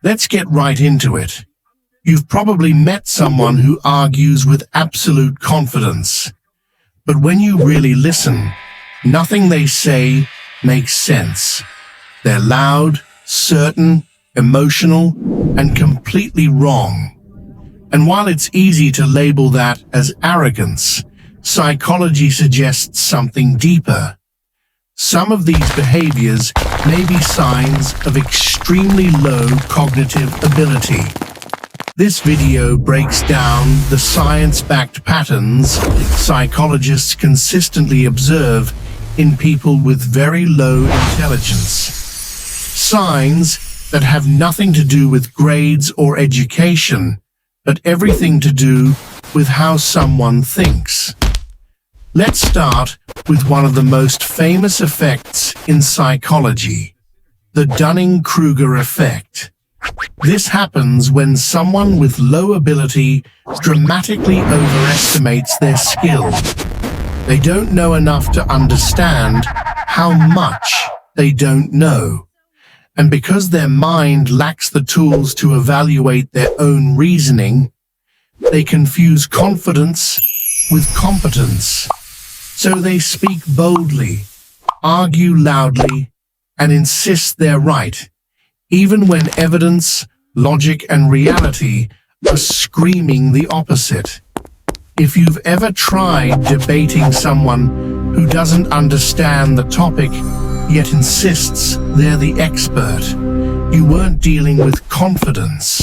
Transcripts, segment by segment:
Let's get right into it. You've probably met someone who argues with absolute confidence. But when you really listen, nothing they say makes sense. They're loud, certain, emotional, and completely wrong. And while it's easy to label that as arrogance, psychology suggests something deeper. Some of these behaviors may be signs of extremely low cognitive ability. This video breaks down the science-backed patterns psychologists consistently observe in people with very low intelligence. Signs that have nothing to do with grades or education, but everything to do with how someone thinks. Let's start with one of the most famous effects in psychology, the Dunning-Kruger effect. This happens when someone with low ability dramatically overestimates their skill. They don't know enough to understand how much they don't know. And because their mind lacks the tools to evaluate their own reasoning, they confuse confidence with competence. So they speak boldly, argue loudly, and insist they're right, even when evidence, logic, and reality are screaming the opposite. If you've ever tried debating someone who doesn't understand the topic, yet insists they're the expert, you weren't dealing with confidence.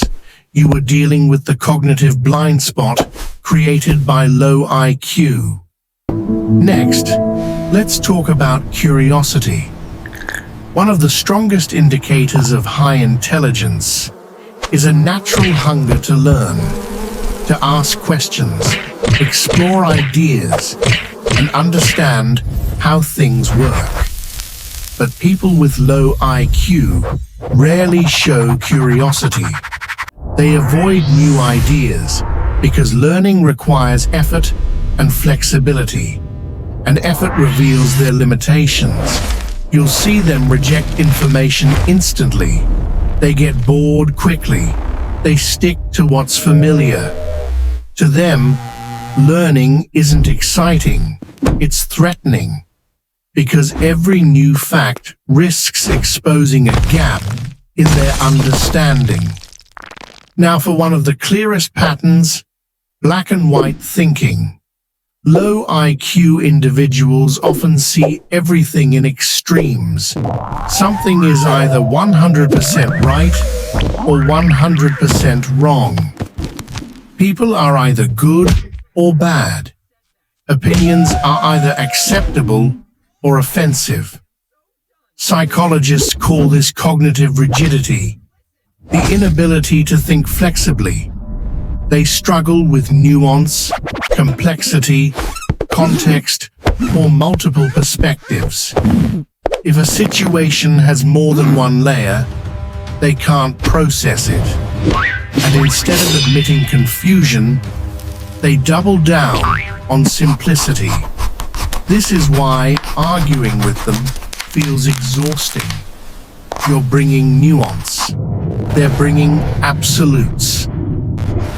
You were dealing with the cognitive blind spot created by low IQ. Next, let's talk about curiosity. One of the strongest indicators of high intelligence is a natural hunger to learn, to ask questions, explore ideas, and understand how things work. But people with low IQ rarely show curiosity. They avoid new ideas because learning requires effort and flexibility, and effort reveals their limitations. You'll see them reject information instantly. They get bored quickly. They stick to what's familiar. To them, learning isn't exciting, it's threatening, because every new fact risks exposing a gap in their understanding. Now for one of the clearest patterns, black and white thinking. Low IQ individuals often see everything in extremes. Something is either 100% right or 100% wrong. People are either good or bad. Opinions are either acceptable or offensive. Psychologists call this cognitive rigidity, the inability to think flexibly. They struggle with nuance, complexity, context, or multiple perspectives. If a situation has more than one layer, they can't process it. And instead of admitting confusion, they double down on simplicity. This is why arguing with them feels exhausting. You're bringing nuance. They're bringing absolutes.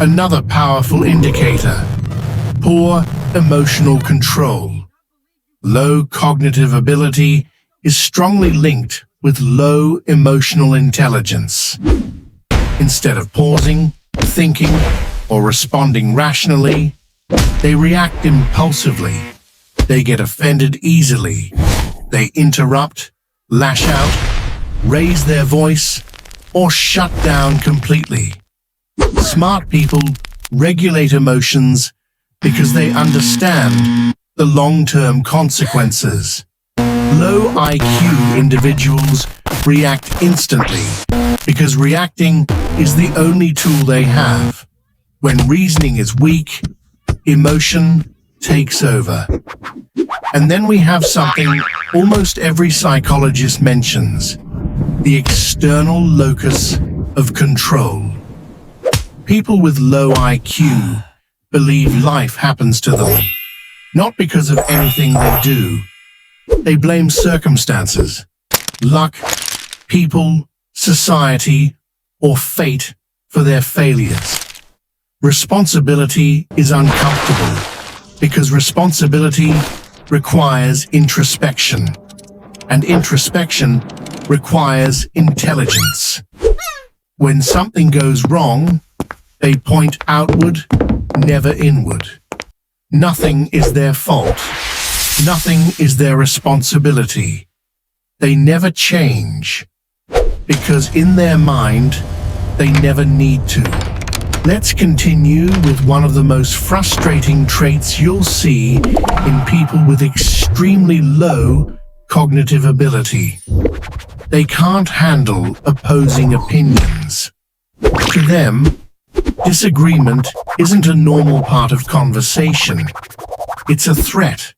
Another powerful indicator, poor emotional control. Low cognitive ability is strongly linked with low emotional intelligence. Instead of pausing, thinking, or responding rationally, they react impulsively. They get offended easily. They interrupt, lash out, raise their voice, or shut down completely. Smart people regulate emotions because they understand the long-term consequences. Low IQ individuals react instantly because reacting is the only tool they have. When reasoning is weak, emotion takes over. And then we have something almost every psychologist mentions, the external locus of control. People with low IQ believe life happens to them, not because of anything they do. They blame circumstances, luck, people, society, or fate for their failures. Responsibility is uncomfortable because responsibility requires introspection, and introspection requires intelligence. When something goes wrong, they point outward, never inward. Nothing is their fault. Nothing is their responsibility. They never change, because in their mind, they never need to. Let's continue with one of the most frustrating traits you'll see in people with extremely low cognitive ability. They can't handle opposing opinions. To them, disagreement isn't a normal part of conversation. It's a threat.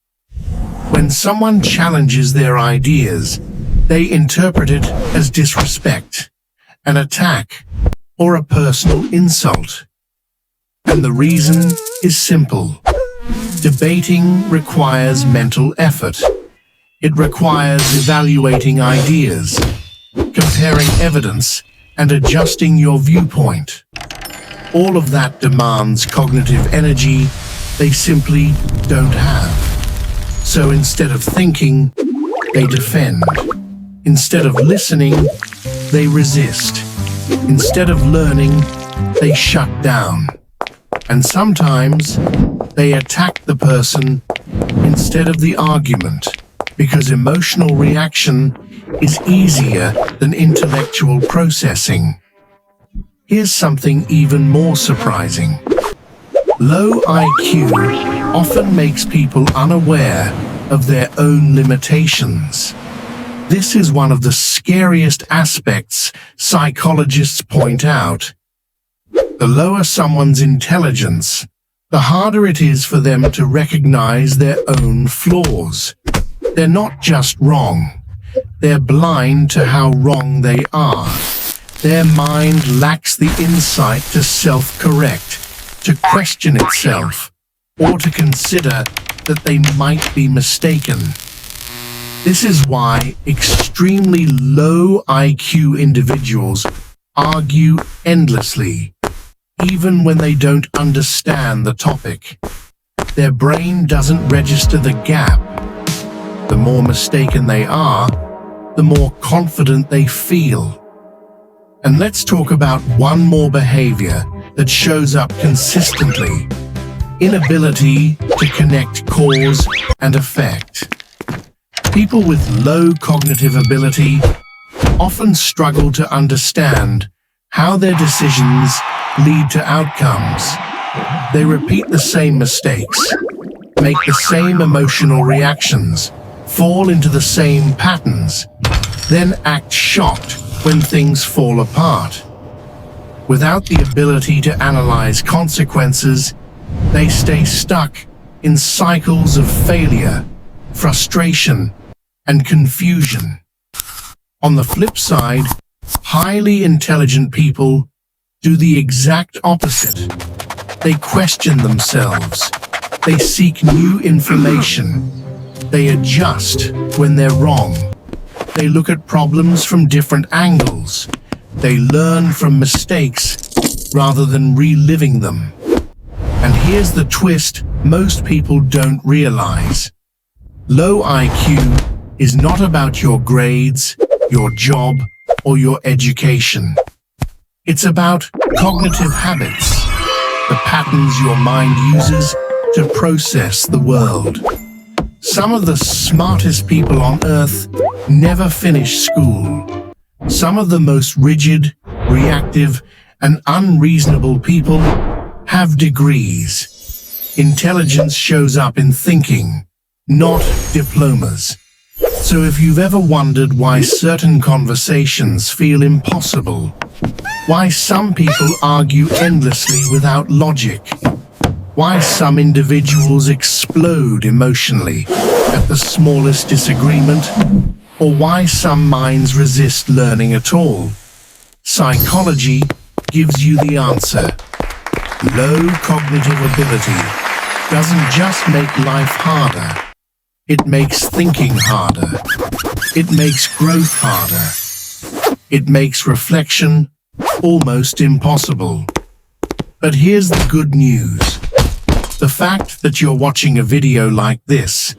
When someone challenges their ideas, they interpret it as disrespect, an attack, or a personal insult. And the reason is simple. Debating requires mental effort. It requires evaluating ideas, comparing evidence, and adjusting your viewpoint. All of that demands cognitive energy they simply don't have. So instead of thinking, they defend. Instead of listening, they resist. Instead of learning, they shut down. And sometimes they attack the person instead of the argument, because emotional reaction is easier than intellectual processing. Here's something even more surprising. Low IQ often makes people unaware of their own limitations. This is one of the scariest aspects psychologists point out. The lower someone's intelligence, the harder it is for them to recognize their own flaws. They're not just wrong. They're blind to how wrong they are. Their mind lacks the insight to self-correct, to question itself, or to consider that they might be mistaken. This is why extremely low IQ individuals argue endlessly, even when they don't understand the topic. Their brain doesn't register the gap. The more mistaken they are, the more confident they feel. And let's talk about one more behavior that shows up consistently: inability to connect cause and effect. People with low cognitive ability often struggle to understand how their decisions lead to outcomes. They repeat the same mistakes, make the same emotional reactions, fall into the same patterns, then act shocked when things fall apart. Without the ability to analyze consequences, they stay stuck in cycles of failure, frustration, and confusion. On the flip side, highly intelligent people do the exact opposite. They question themselves. They seek new information. They adjust when they're wrong. They look at problems from different angles. They learn from mistakes rather than reliving them. And here's the twist most people don't realize. Low IQ is not about your grades, your job, or your education. It's about cognitive habits, the patterns your mind uses to process the world. Some of the smartest people on earth never finish school. Some of the most rigid, reactive, and unreasonable people have degrees. Intelligence shows up in thinking, not diplomas. So if you've ever wondered why certain conversations feel impossible, why some people argue endlessly without logic, why some individuals explode emotionally at the smallest disagreement, or why some minds resist learning at all, psychology gives you the answer. Low cognitive ability doesn't just make life harder. It makes thinking harder. It makes growth harder. It makes reflection almost impossible. But here's the good news. The fact that you're watching a video like this,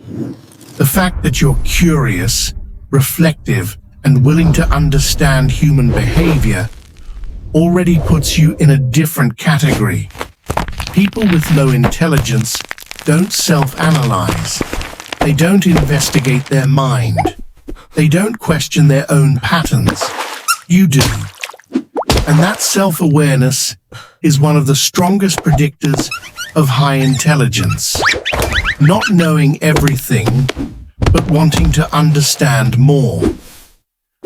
the fact that you're curious, reflective, and willing to understand human behavior already puts you in a different category. People with low intelligence don't self-analyze. They don't investigate their mind. They don't question their own patterns. You do. And that self-awareness is one of the strongest predictors of high intelligence. Not knowing everything, but wanting to understand more.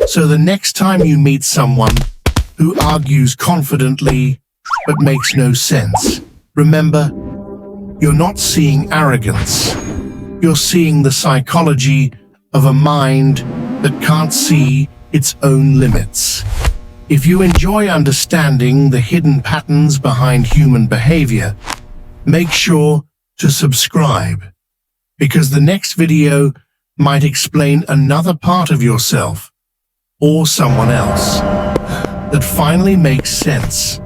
So the next time you meet someone who argues confidently but makes no sense, remember, you're not seeing arrogance. You're seeing the psychology of a mind that can't see its own limits. If you enjoy understanding the hidden patterns behind human behavior, make sure to subscribe, because the next video might explain another part of yourself or someone else that finally makes sense.